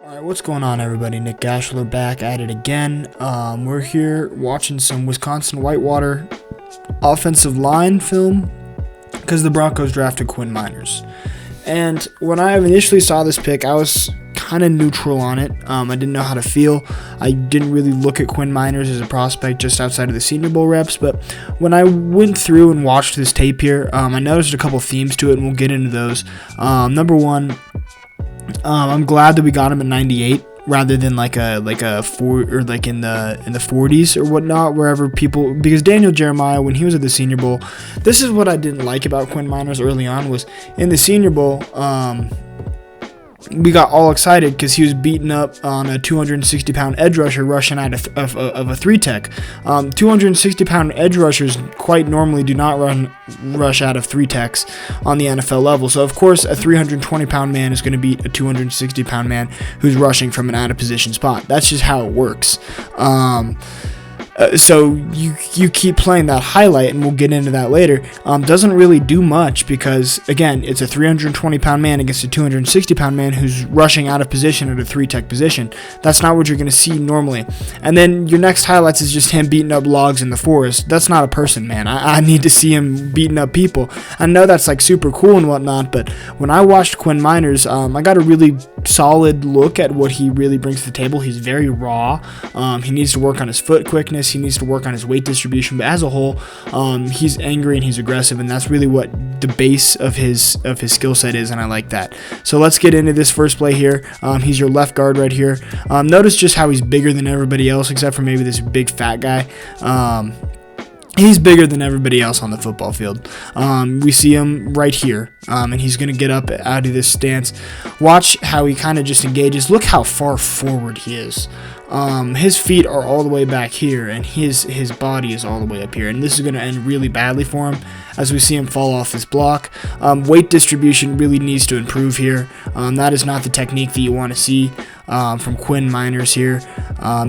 Alright, what's going on, everybody? Nick Gashler back at it again. We're here watching some Wisconsin Whitewater offensive line film because the Broncos drafted Quinn Meinerz. And when I initially saw this pick, I was kind of neutral on it. I didn't know how to feel. I didn't really look at Quinn Meinerz as a prospect just outside of the Senior Bowl reps, but when I went through and watched this tape here, I noticed a couple themes to it, and we'll get into those. Number one, I'm glad that we got him at 98 rather than like a four or like in the 40s or whatnot, wherever people, because Daniel Jeremiah, when he was at the Senior Bowl, this is what I didn't like about Quinn Meinerz early on, was in the Senior Bowl, we got all excited because he was beating up on a 260-pound edge rusher rushing out of a three-tech. 260-pound edge rushers quite normally do not rush out of three-techs on the NFL level. So, of course, a 320-pound man is going to beat a 260-pound man who's rushing from an out-of-position spot. That's just how it works. So you keep playing that highlight, and we'll get into that later. Doesn't really do much because, again, it's a 320-pound man against a 260-pound man who's rushing out of position at a three-tech position. That's not what you're going to see normally. And then your next highlights is just him beating up logs in the forest. That's not a person, man. I need to see him beating up people. I know that's like super cool and whatnot, but when I watched Quinn Meinerz, I got a really solid look at what he really brings to the table. He's very raw. He needs to work on his foot quickness. He needs to work on his weight distribution, but as a whole, he's angry and he's aggressive, and that's really what the base of his skill set is, and I like that. So let's get into this first play here. He's your left guard right here. Notice just how he's bigger than everybody else, except for maybe this big fat guy. He's bigger than everybody else on the football field. We see him right here, and he's going to get up out of this stance. Watch how he kind of just engages. Look how far forward he is. His feet are all the way back here, and his body is all the way up here, and this is going to end really badly for him as we see him fall off this block. Weight distribution really needs to improve here. That is not the technique that you want to see from Quinn Meinerz here.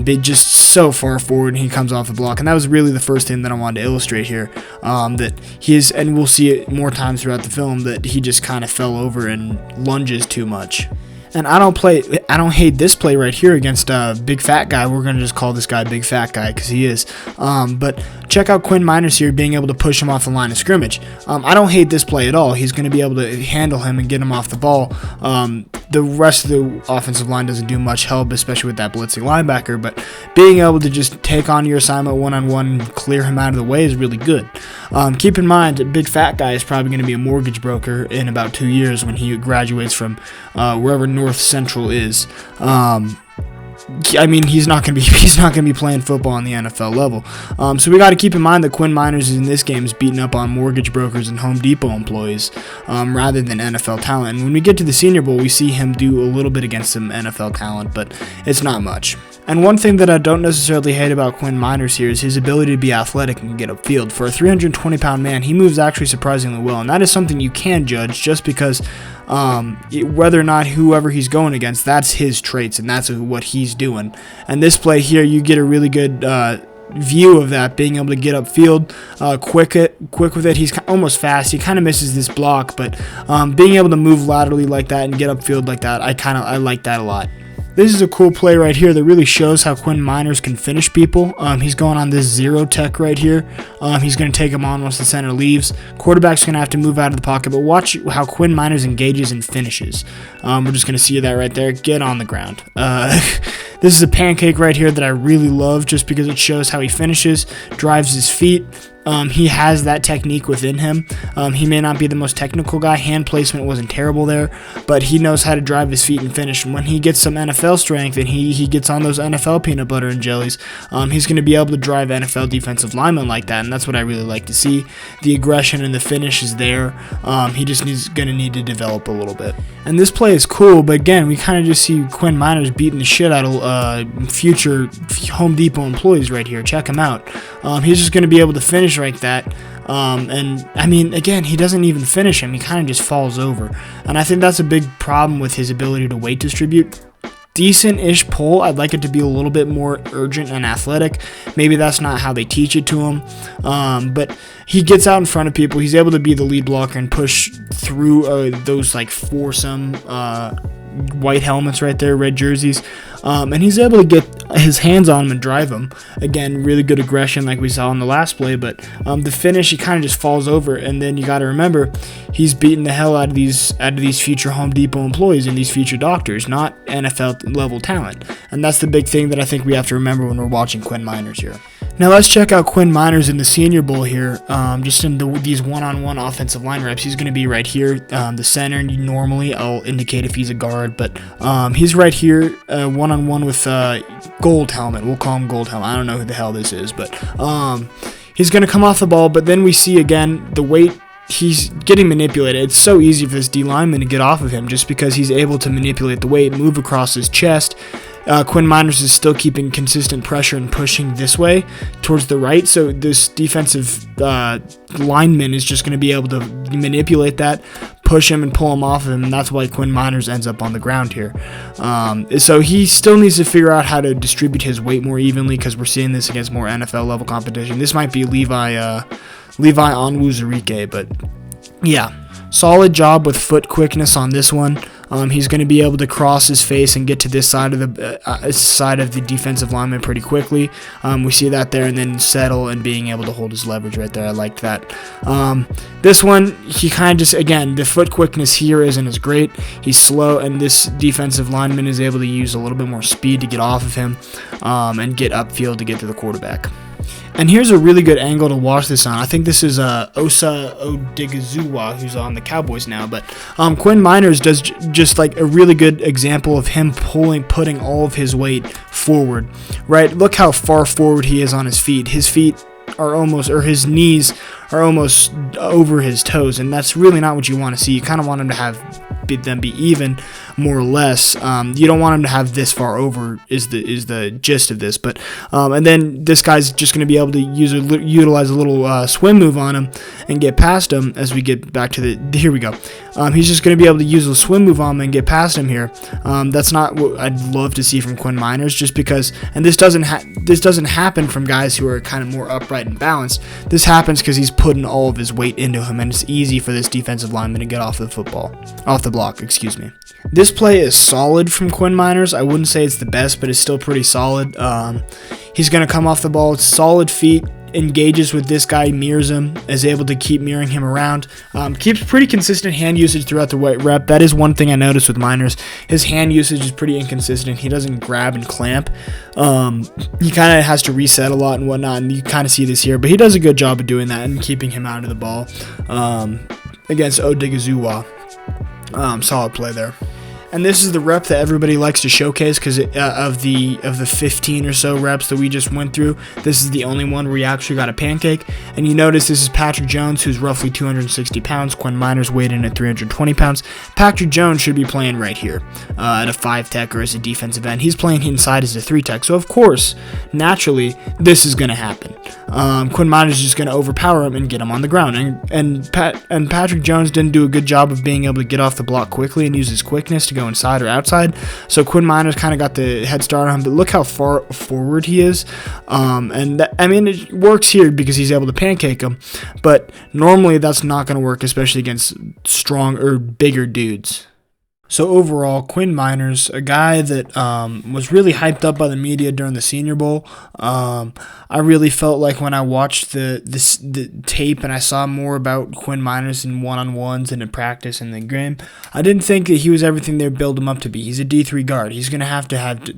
They just so far forward, and he comes off the block, and that was really the first thing that I wanted to illustrate here, that he is, and we'll see it more times throughout the film, that he just kind of fell over and lunges too much. And I don't hate this play right here against a big fat guy. We're going to just call this guy big fat guy because he is. But check out Quinn Meinerz here being able to push him off the line of scrimmage. I don't hate this play at all. He's going to be able to handle him and get him off the ball. The rest of the offensive line doesn't do much help, especially with that blitzing linebacker. But being able to just take on your assignment one-on-one and clear him out of the way is really good. Keep in mind, a big fat guy is probably going to be a mortgage broker in about 2 years when he graduates from wherever North Central is. I mean, he's not going to be playing football on the NFL level. So we got to keep in mind that Quinn Meinerz in this game is beating up on mortgage brokers and Home Depot employees rather than NFL talent. And when we get to the Senior Bowl, we see him do a little bit against some NFL talent, but it's not much. And one thing that I don't necessarily hate about Quinn Meinerz here is his ability to be athletic and get upfield. For a 320-pound man, he moves actually surprisingly well, and that is something you can judge just because whether or not whoever he's going against, that's his traits, and that's what he's doing. And this play here, you get a really good view of that, being able to get upfield quick with it. He's almost fast. He kind of misses this block, but being able to move laterally like that and get upfield like that, I like that a lot. This is a cool play right here that really shows how Quinn Meinerz can finish people. He's going on this zero tech right here. He's going to take him on once the center leaves. Quarterback's going to have to move out of the pocket, but watch how Quinn Meinerz engages and finishes. We're just going to see that right there. Get on the ground. This is a pancake right here that I really love just because it shows how he finishes, drives his feet. He has that technique within him. He may not be the most technical guy. Hand placement wasn't terrible there, but he knows how to drive his feet and finish. And when he gets some NFL strength and he gets on those NFL peanut butter and jellies, he's going to be able to drive NFL defensive linemen like that, and that's what I really like to see. The aggression and the finish is there. He just going to need to develop a little bit. And this play is cool, but again, we kind of just see Quinn Meinerz beating the shit out of future Home Depot employees right here. Check him out. He's just going to be able to finish like that. And I mean, again, he doesn't even finish him. He kind of just falls over. And I think that's a big problem with his ability to weight distribute. Decent-ish pull. I'd like it to be a little bit more urgent and athletic. Maybe that's not how they teach it to him. But he gets out in front of people. He's able to be the lead blocker and push through those like foursome white helmets right there, red jerseys, and he's able to get his hands on him and drive him. Again, really good aggression like we saw in the last play, but the finish, he kind of just falls over, and then you got to remember, he's beating the hell out of these future Home Depot employees and these future doctors, not NFL level talent. And that's the big thing that I think we have to remember when we're watching Quinn Meinerz here. Now let's check out Quinn Meinerz in the Senior Bowl here, just in these one-on-one offensive line reps. He's going to be right here, the center. Normally I'll indicate if he's a guard, but he's right here, one-on-one with Gold Helmet. We'll call him Gold Helmet. I don't know who the hell this is, but he's going to come off the ball, but then we see again the weight. He's getting manipulated. It's so easy for this D lineman to get off of him just because he's able to manipulate the weight, move across his chest. Quinn Meinerz is still keeping consistent pressure and pushing this way towards the right, so this defensive lineman is just going to be able to manipulate that, push him and pull him off of him, and that's why Quinn Meinerz ends up on the ground here. So he still needs to figure out how to distribute his weight more evenly because we're seeing this against more NFL level competition. This might be Levi Onwuzurike, but yeah, solid job with foot quickness on this one. He's going to be able to cross his face and get to this side of the defensive lineman pretty quickly. We see that there, and then settle and being able to hold his leverage right there. I liked that. This one, he kind of just, again, the foot quickness here isn't as great. He's slow, and this defensive lineman is able to use a little bit more speed to get off of him and get upfield to get to the quarterback. And here's a really good angle to watch this on. I think this is Osa Odigizua, who's on the Cowboys now. But Quinn Meinerz does just like a really good example of him putting all of his weight forward. Right? Look how far forward he is on his feet. His feet are almost, or his knees are almost over his toes, and that's really not what you want to see. You kind of want him to have them be even, more or less. You don't want him to have this far over is the gist of this. But and then this guy's just going to be able to utilize a little swim move on him and get past him as we get back to the. Here we go. He's just going to be able to use a swim move on him and get past him here. That's not what I'd love to see from Quinn Meinerz, just because, and this doesn't happen from guys who are kind of more upright and balanced. This happens because he's putting all of his weight into him, and it's easy for this defensive lineman to get off the block, excuse me. This play is solid from Quinn Meinerz. I wouldn't say it's the best, but it's still pretty solid. He's going to come off the ball with solid feet, engages with this guy, mirrors him, is able to keep mirroring him around, keeps pretty consistent hand usage throughout the rep. That is one thing I noticed with Meinerz. His hand usage is pretty inconsistent. He doesn't grab and clamp. He kind of has to reset a lot and whatnot, and you kind of see this here, but he does a good job of doing that and keeping him out of the ball against Odigizua. Solid play there. And this is the rep that everybody likes to showcase because of the 15 or so reps that we just went through. This is the only one where we actually got a pancake. And you notice this is Patrick Jones, who's roughly 260 pounds. Quinn Meinerz weighed in at 320 pounds. Patrick Jones should be playing right here at a 5-tech or as a defensive end. He's playing inside as a 3-tech. So, of course, naturally, this is going to happen. Quinn Meinerz is just going to overpower him and get him on the ground. And Patrick Jones didn't do a good job of being able to get off the block quickly and use his quickness to go inside or outside, so Quinn Meinerz kind of got the head start on him, but look how far forward he is, it works here because he's able to pancake him, but normally that's not going to work, especially against strong or bigger dudes. So overall, Quinn Meinerz, a guy that was really hyped up by the media during the Senior Bowl. I really felt like when I watched the tape and I saw more about Quinn Meinerz in one-on-ones and in practice and the game, I didn't think that he was everything they built him up to be. He's a D3 guard. He's going to have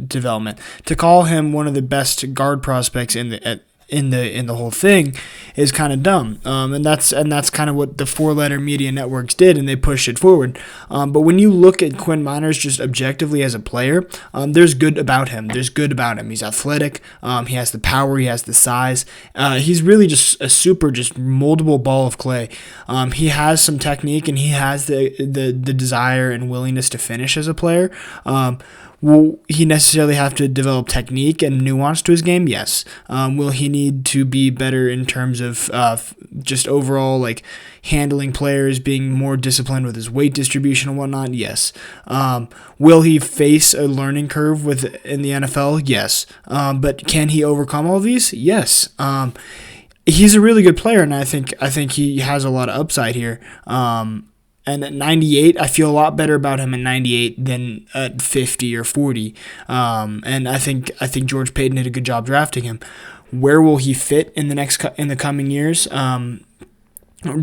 development. To call him one of the best guard prospects in the whole thing is kind of dumb, and that's kind of what the four-letter media networks did, and they pushed it forward. But when you look at Quinn Meinerz just objectively as a player, there's good about him. He's athletic. He has the power. He has the size. He's really just a super, just moldable ball of clay. He has some technique, and he has the desire and willingness to finish as a player. Will he necessarily have to develop technique and nuance to his game? Yes. Will he need to be better in terms of just overall like handling players, being more disciplined with his weight distribution and whatnot? Yes. Will he face a learning curve in the NFL? Yes. But can he overcome all these? Yes. He's a really good player, and I think he has a lot of upside here. And at 98, I feel a lot better about him at 98 than at 50 or 40. And I think George Paton did a good job drafting him. Where will he fit in the coming years?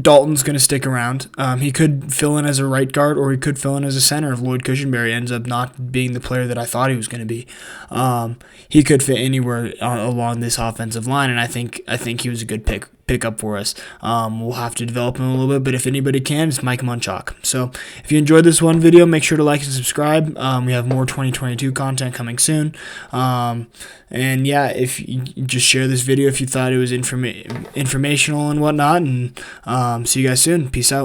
Dalton's going to stick around. He could fill in as a right guard, or he could fill in as a center if Lloyd Cushenberry ends up not being the player that I thought he was going to be. He could fit anywhere along this offensive line, and I think he was a good pickup for us. We'll have to develop him a little bit, but if anybody can, it's Mike Munchak. So if you enjoyed this one video, make sure to like and subscribe. We have more 2022 content coming soon. And yeah, if you just share this video if you thought it was informational and whatnot, and see you guys soon. Peace out.